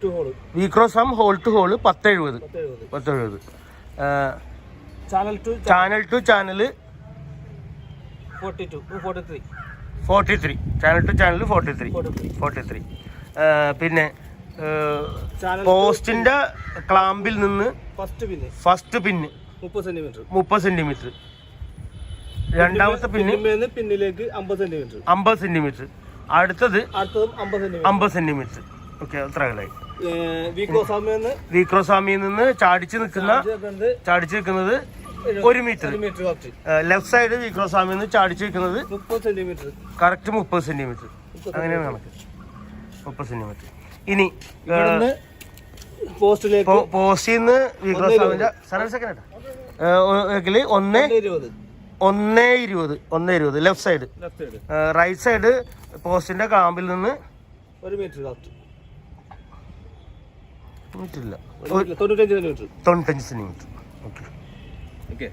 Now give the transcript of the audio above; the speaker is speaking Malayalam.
വീക്രോസാം hole to hole 1070. Channel to channel 43. Channel to channel 43. പിന്നെ പോസ്റ്റിന്റെ ക്ലാമ്പിൽ നിന്ന് ഫസ്റ്റ് പിന്ന് 30 സെന്റിമീറ്റർ, രണ്ടാമത്തെ പിന്നിലേക്ക് 50 സെന്റിമീറ്റർ, അടുത്തത് 50 സെന്റിമീറ്റർ. ഓക്കെ, അത്ര അകലായി. വീക്രോസാമിയിൽ നിന്ന് ചാടിച്ച് നിൽക്കുന്നത് 1 മീറ്റർ. ലെഫ്റ്റ് സൈഡ് വീക്രോസാമിയിൽ നിന്ന് ചാടിച്ച് നിൽക്കുന്നത് 30 സെന്റിമീറ്റർ, കറക്റ്റ് 30 സെന്റിമീറ്റർ. അങ്ങനെയാണ് കണക്ക്, 30 സെന്റിമീറ്റർ. ഇനി പോസ്റ്റിൽ നിന്ന് വീക്രോസാമിന്റെ 1:20 ലെഫ്റ്റ് സൈഡ്. റൈറ്റ് സൈഡ് പോസ്റ്റിന്റെ കാമ്പിൽ നിന്ന് 1 മീറ്റർ മീറ്റർ ഇല്ല, 95 സെന്റിമീറ്റർ. ഓക്കെ.